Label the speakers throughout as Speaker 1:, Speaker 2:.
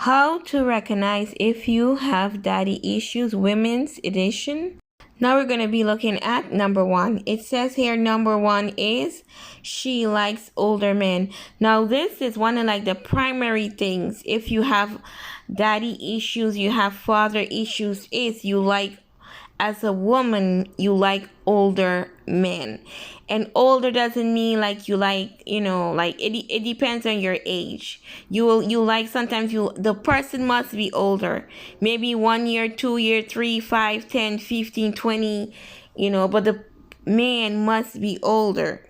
Speaker 1: How to recognize if you have daddy issues, women's edition. Now we're going to be looking at number one. It says here number one is she likes older men. Now this is one of like the primary things. If you have daddy issues, you have father issues, is you like, as a woman, you like older men. And older doesn't mean like you like, like it depends on your age. You like, sometimes the person must be older, maybe 1 year, 2 year, 3, 5, 10, 15, 20, but the man must be older.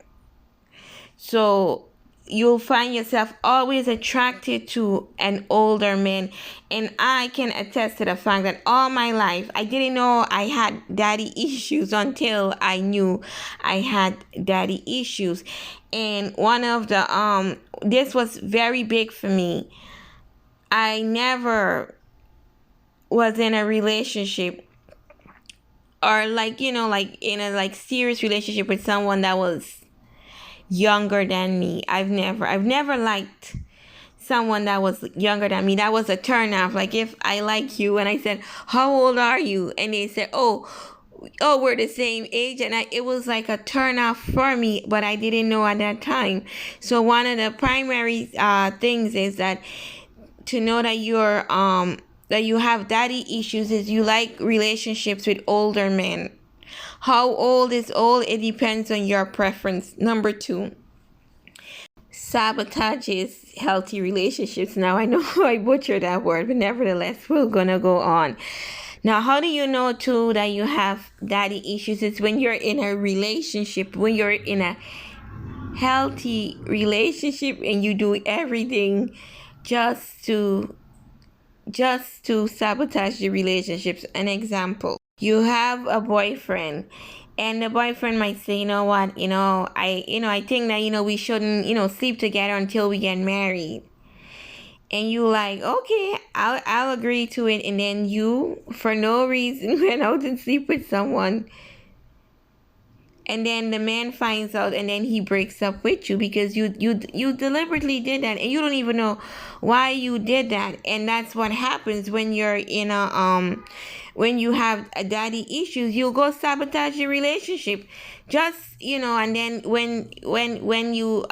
Speaker 1: So you'll find yourself always attracted to an older man. And I can attest to the fact that all my life I didn't know I had daddy issues until I knew I had daddy issues. And one of the this was very big for me. I never was in a relationship, or like in a like serious relationship with someone that was younger than me. I've never liked someone that was younger than me. That was a turn off. Like if I like you and I said, "How old are you?" and they said, "Oh, we're the same age," and it was like a turn off for me, but I didn't know at that time. So one of the primary things is that to know that you're that you have daddy issues is you like relationships with older men. How old is old? It depends on your preference. Number two, sabotages healthy relationships. Now I know I butchered that word, but nevertheless, we're gonna go on. Now, how do you know too that you have daddy issues? It's when you're in a relationship, when you're in a healthy relationship and you do everything just to sabotage the relationships. An example, you have a boyfriend and the boyfriend might say, "You know what, I think that we shouldn't sleep together until we get married." And you like, "Okay, I'll agree to it." And then you, for no reason, went out and sleep with someone. And then the man finds out, and then he breaks up with you because you deliberately did that, and you don't even know why you did that. And that's what happens when you're in a when you have a daddy issues. You'll go sabotage your relationship, just and then when you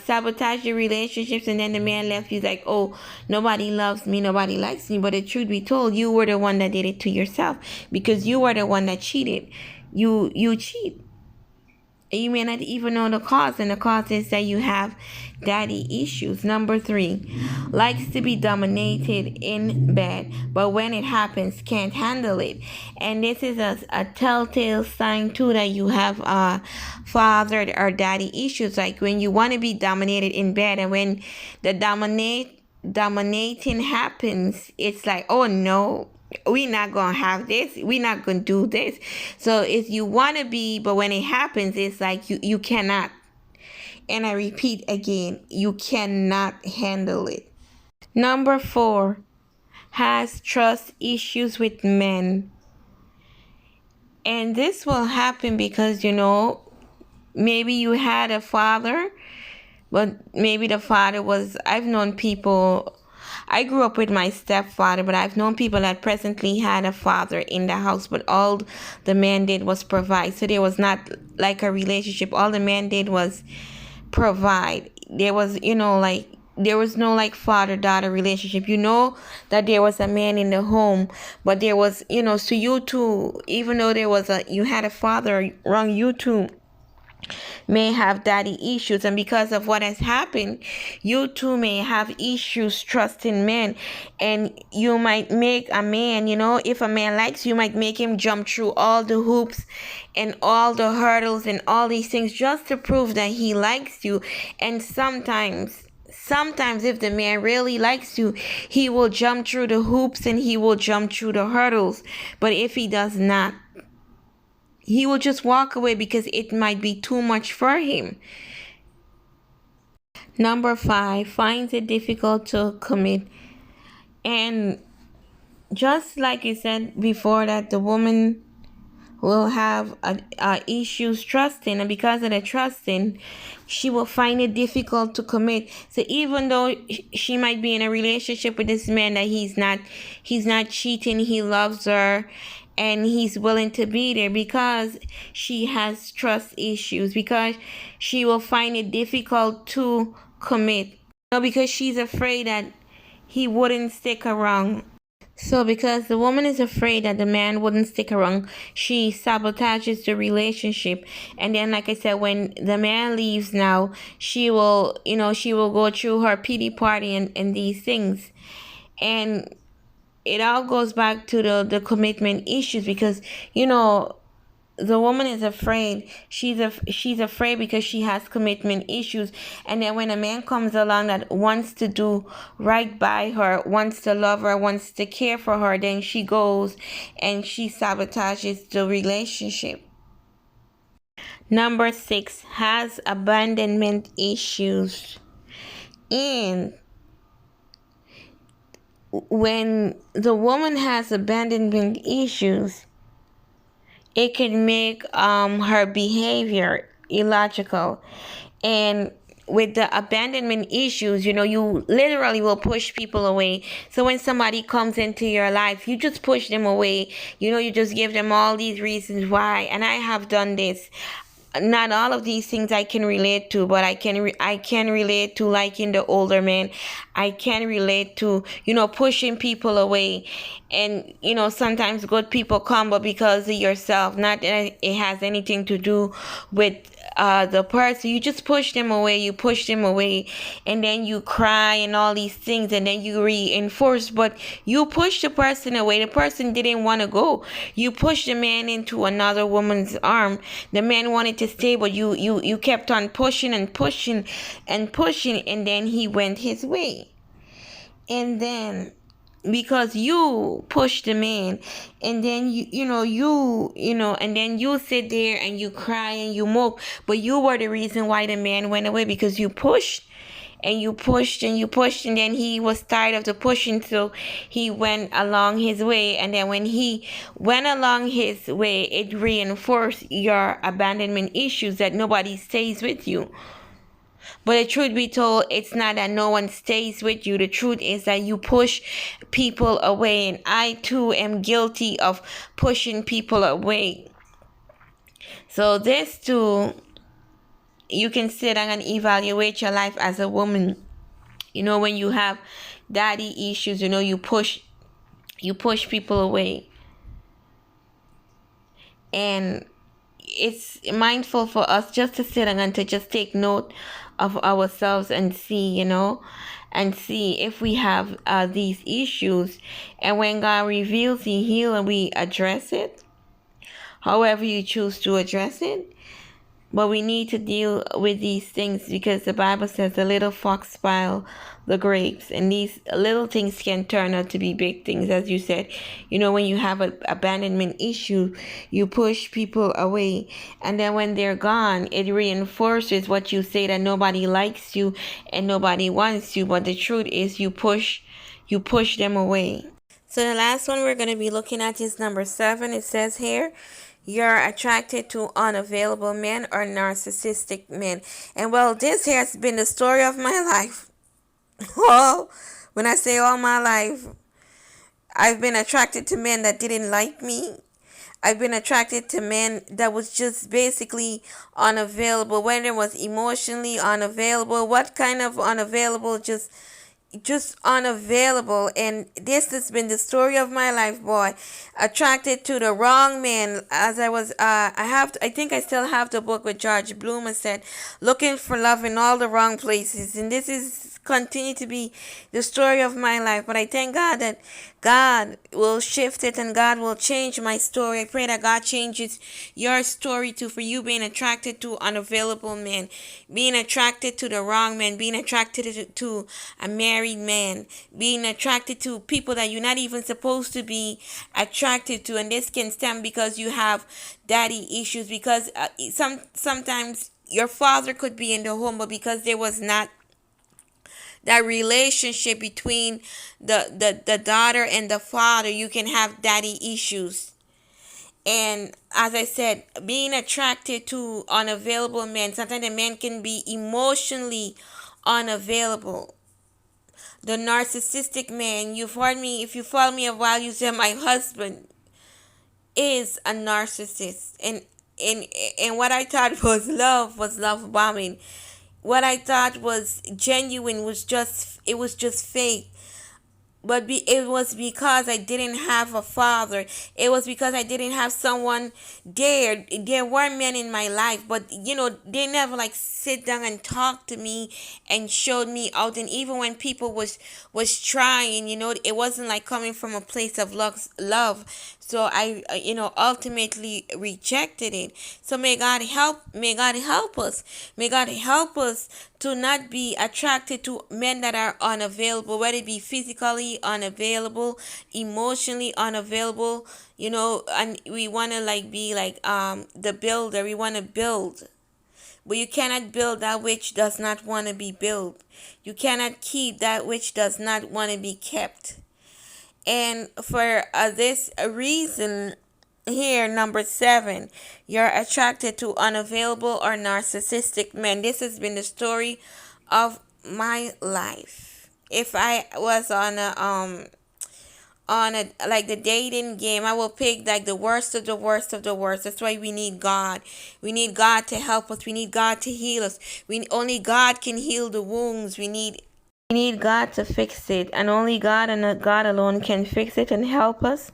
Speaker 1: sabotage your relationships, and then the man left, you's like, "Oh, nobody loves me, nobody likes me." But the truth be told, you were the one that did it to yourself, because you were the one that cheated. You cheat. You may not even know the cause, and the cause is that you have daddy issues. Number three, likes to be dominated in bed, but when it happens, can't handle it. And this is a telltale sign too that you have father or daddy issues. Like when you want to be dominated in bed, and when the dominating happens, it's like, "Oh no, we're not gonna have this, we're not gonna do this." So if you want to be, but when it happens, it's like you cannot. And I repeat again, you cannot handle it. Number four, has trust issues with men. And this will happen because maybe you had a father, but maybe the father was, I've known people, I grew up with my stepfather, but I've known people that presently had a father in the house, but all the man did was provide. So there was not like a relationship. All the man did was provide. There was, there was no like father-daughter relationship. That there was a man in the home, but there was, so you two, even though you had a father around, you two may have daddy issues, and because of what has happened, you too may have issues trusting men. And you might make a man, if a man likes you, might make him jump through all the hoops and all the hurdles and all these things just to prove that he likes you. And sometimes if the man really likes you, he will jump through the hoops and he will jump through the hurdles. But if he does not, he will just walk away because it might be too much for him. Number five, finds it difficult to commit. And just like you said before, that the woman will have issues trusting, and because of the trusting, she will find it difficult to commit. So even though she might be in a relationship with this man that he's not cheating, he loves her, and he's willing to be there, because she has trust issues, because she will find it difficult to commit, because she's afraid that he wouldn't stick around. So, because the woman is afraid that the man wouldn't stick around, she sabotages the relationship. And then, like I said, when the man leaves now, she will go through her pity party and these things. And it all goes back to the commitment issues, because, the woman is afraid. She's afraid because she has commitment issues. And then when a man comes along that wants to do right by her, wants to love her, wants to care for her, then she goes and she sabotages the relationship. Number 6, has abandonment issues. And when the woman has abandonment issues, it can make her behavior illogical. And with the abandonment issues, you literally will push people away. So when somebody comes into your life, you just push them away. You just give them all these reasons why. And I have done this. Not all of these things I can relate to, but I can relate to liking the older man. I can relate to pushing people away. And sometimes good people come, but because of yourself, not that it has anything to do with the person. You just push them away. You push them away, and then you cry and all these things, and then you reinforce. But you push the person away. The person didn't want to go. You push the man into another woman's arm. The man wanted to stay, but you kept on pushing and pushing and pushing, and then he went his way. And then, because you push the man, and then and then you sit there and you cry and you mope, but you were the reason why the man went away, because you pushed and you pushed and you pushed, and then he was tired of the pushing, so he went along his way. And then when he went along his way, it reinforced your abandonment issues, that nobody stays with you. But the truth be told, it's not that no one stays with you. The truth is that you push people away. And I too am guilty of pushing people away. So this too, you can sit down and evaluate your life as a woman. When you have daddy issues, you push people away. And it's mindful for us just to sit down and to just take note of ourselves and see, and see if we have these issues. And when God reveals, He heals, and we address it, however you choose to address it. But we need to deal with these things, because the Bible says the little fox spoil the grapes. And these little things can turn out to be big things. As you said, when you have an abandonment issue, you push people away. And then when they're gone, it reinforces what you say, that nobody likes you and nobody wants you. But the truth is you push them away. So the last one we're going to be looking at is number 7. It says here, you're attracted to unavailable men or narcissistic men. And well, this has been the story of my life. Well, when I say all my life, I've been attracted to men that didn't like me. I've been attracted to men that was just basically unavailable, whether it was emotionally unavailable, what kind of unavailable, just unavailable. And this has been the story of my life, boy. Attracted to the wrong man. As I was I think I still have the book with George Bloomer said, looking for love in all the wrong places. And this is continue to be the story of my life. But I thank God that God will shift it and God will change my story. I pray that God changes your story too, for you being attracted to unavailable men, being attracted to the wrong man, being attracted to a married man, being attracted to people that you're not even supposed to be attracted to. And this can stem because you have daddy issues, because sometimes your father could be in the home, but because there was not that relationship between the daughter and the father, you can have daddy issues. And as I said, being attracted to unavailable men, sometimes a man can be emotionally unavailable. The narcissistic man, you've heard me, if you follow me a while, you say my husband is a narcissist. And and what I thought was love bombing. What I thought was genuine was just fake. But it was because I didn't have a father. It was because I didn't have someone there. There were men in my life, but they never like sit down and talk to me and showed me out. And even when people was trying, it wasn't like coming from a place of love. So I ultimately rejected it. So may God help us. May God help us to not be attracted to men that are unavailable, whether it be physically unavailable, emotionally unavailable, and we want to like be like the builder. We want to build. But you cannot build that which does not want to be built. You cannot keep that which does not want to be kept. And for this reason, here, number 7, you're attracted to unavailable or narcissistic men. This has been the story of my life. If I was on a like the dating game, I will pick like the worst of the worst of the worst. That's why we need God. We need God to help us. We need God to heal us. Only God can heal the wounds. We need God to fix it, and only God and God alone can fix it and help us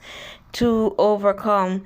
Speaker 1: to overcome.